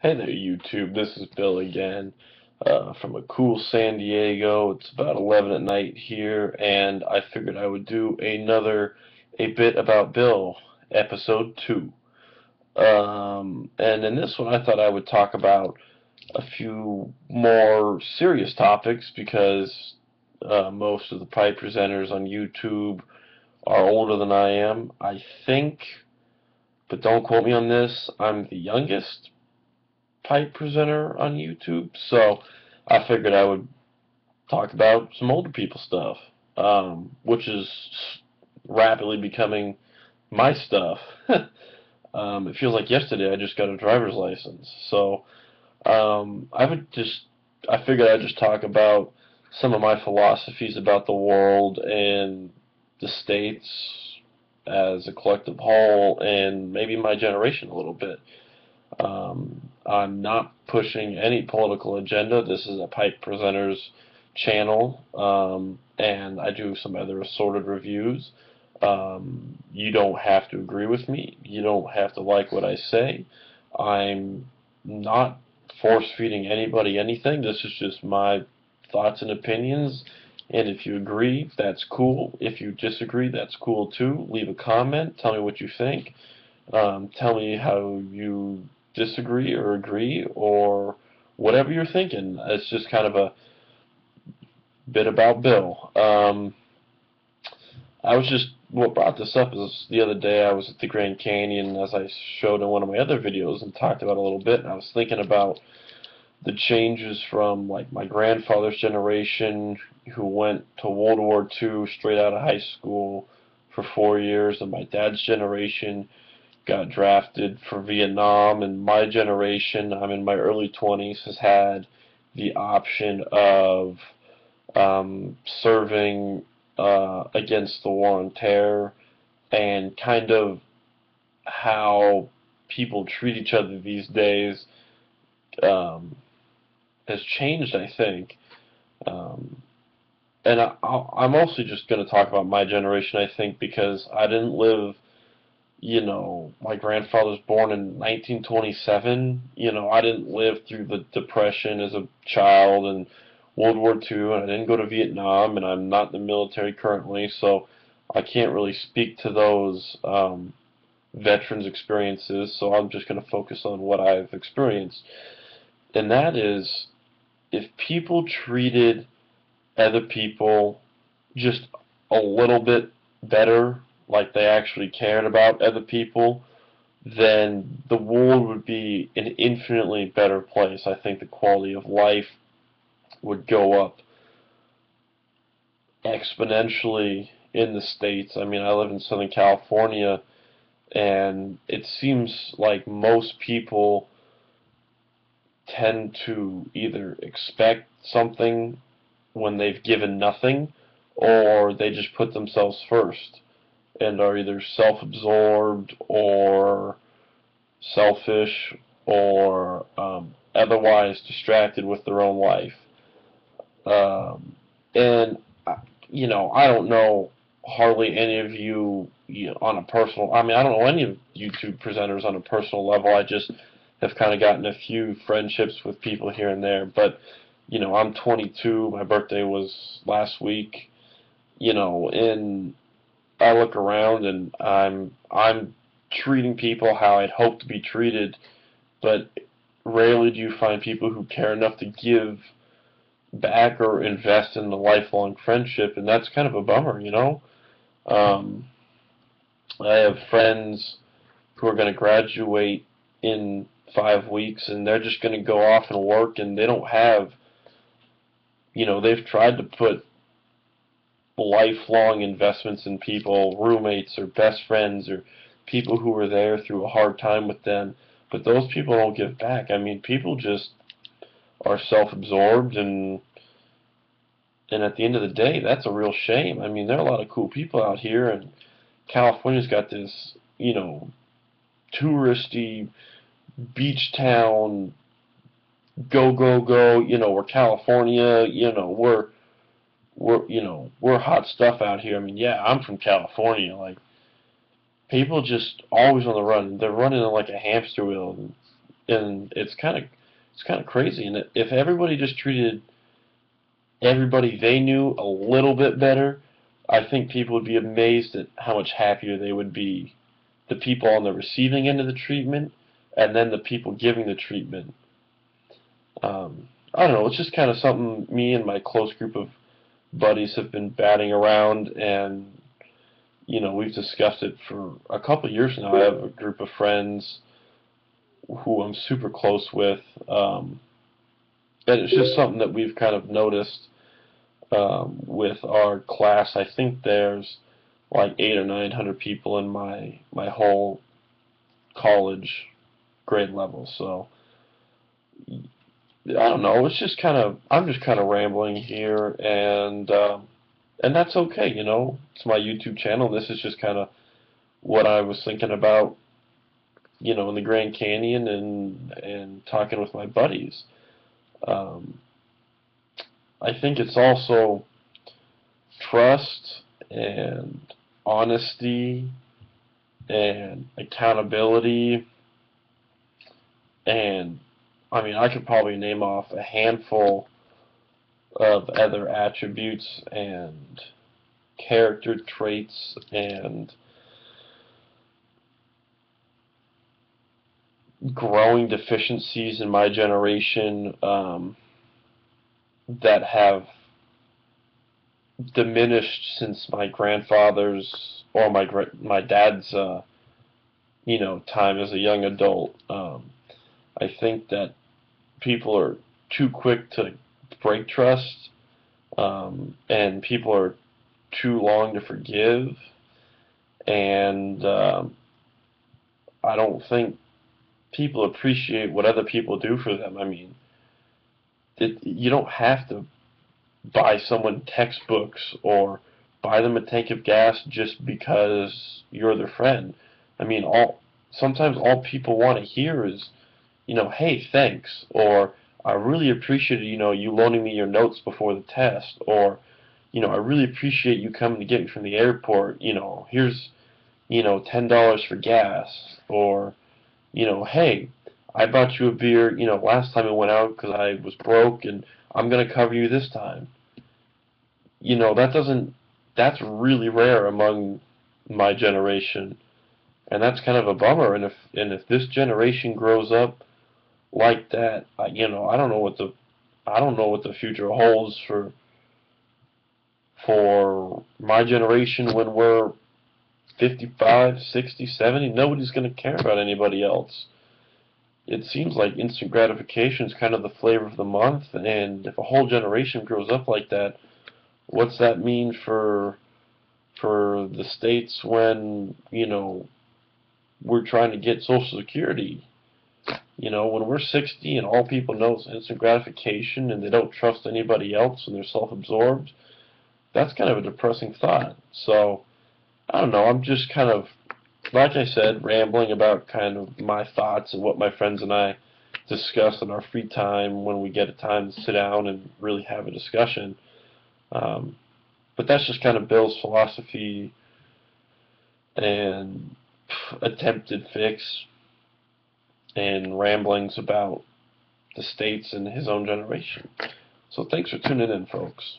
Hey there, YouTube. This is Bill again from a cool San Diego. It's about 11 at night here, and I figured I would do A Bit About Bill, episode 2. And in this one, I thought I would talk about a few more serious topics because most of the pipe presenters on YouTube are older than I am. I think, but don't quote me on this, I'm the youngest pipe presenter on YouTube, so I figured I would talk about some older people stuff, which is rapidly becoming my stuff. It feels like yesterday I just got a driver's license, so I figured I'd just talk about some of my philosophies about the world and the states as a collective whole, and maybe my generation a little bit. I'm not pushing any political agenda. This is a pipe presenter's channel, and I do some other assorted reviews. You don't have to agree with me. You don't have to like what I say. I'm not force-feeding anybody anything. This is just my thoughts and opinions. And if you agree, that's cool. If you disagree, that's cool too. Leave a comment. Tell me what you think. Tell me how you disagree or agree or whatever you're thinking. It's just kind of a bit about Bill. What brought this up is the other day I was at the Grand Canyon, as I showed in one of my other videos and talked about a little bit, and I was thinking about the changes from like my grandfather's generation who went to World War II straight out of high school for 4 years, and my dad's generation got drafted for Vietnam, and my generation, I'm in my early 20s, has had the option of serving against the war on terror, and kind of how people treat each other these days um, has changed, I think. Um, and I'm mostly just going to talk about my generation, I think, because I didn't live, my grandfather was born in 1927. I didn't live through the Depression as a child and World War II, and I didn't go to Vietnam, and I'm not in the military currently, so I can't really speak to those veterans' experiences, so I'm just going to focus on what I've experienced. And that is, if people treated other people just a little bit better, like they actually cared about other people, then the world would be an infinitely better place. I think the quality of life would go up exponentially in the States. I mean, I live in Southern California, and it seems like most people tend to either expect something when they've given nothing, or they just put themselves first and are either self-absorbed or selfish or otherwise distracted with their own life. And I don't know hardly any of you on a personal. I mean, I don't know any of YouTube presenters on a personal level. I just have kind of gotten a few friendships with people here and there. But I'm 22. My birthday was last week. And I look around and I'm treating people how I'd hope to be treated, but rarely do you find people who care enough to give back or invest in a lifelong friendship, and that's kind of a bummer. Um, I have friends who are going to graduate in 5 weeks, and they're just going to go off and work, and they don't have, they've tried to put lifelong investments in people, roommates or best friends or people who were there through a hard time with them, but those people don't give back. I mean, people just are self-absorbed, and at the end of the day, that's a real shame. I mean, there are a lot of cool people out here, and California's got this, touristy beach town, go go go. We're California. We're hot stuff out here. I mean, yeah, I'm from California. Like, people just always on the run. They're running like a hamster wheel. and it's kind of crazy. And if everybody just treated everybody they knew a little bit better, I think people would be amazed at how much happier they would be. The people on the receiving end of the treatment, and then the people giving the treatment. I don't know. It's just kind of something me and my close group of buddies have been batting around, and we've discussed it for a couple of years now. I have a group of friends who I'm super close with, and it's just something that we've kind of noticed with our class. I think there's like 800 or 900 people in my whole college grade level. So I don't know. It's just kind of I'm just kind of rambling here, and that's okay. It's my YouTube channel. This is just kind of what I was thinking about, in the Grand Canyon and talking with my buddies. Um, I think it's also trust and honesty and accountability, and I mean, I could probably name off a handful of other attributes and character traits and growing deficiencies in my generation that have diminished since my grandfather's or my dad's time as a young adult. I think that people are too quick to break trust, and people are too long to forgive, and I don't think people appreciate what other people do for them. I mean, you don't have to buy someone textbooks or buy them a tank of gas just because you're their friend. I mean, sometimes all people want to hear is, hey, thanks, or I really appreciate you loaning me your notes before the test, or I really appreciate you coming to get me from the airport. Here's $10 for gas, or hey, I bought you a beer, last time we went out because I was broke, and I'm gonna cover you this time. That's really rare among my generation, and that's kind of a bummer. And if this generation grows up like that, I don't know what the future holds for my generation when we're 55, 60, 70. Nobody's going to care about anybody else. It seems like instant gratification is kind of the flavor of the month, and if a whole generation grows up like that, what's that mean for the states when we're trying to get Social Security? When we're 60 and all people know is instant gratification and they don't trust anybody else and they're self-absorbed, that's kind of a depressing thought. So I don't know. I'm just kind of, like I said, rambling about kind of my thoughts and what my friends and I discuss in our free time when we get a time to sit down and really have a discussion. But that's just kind of Bill's philosophy and attempted fix and ramblings about the states and his own generation. So thanks for tuning in, folks.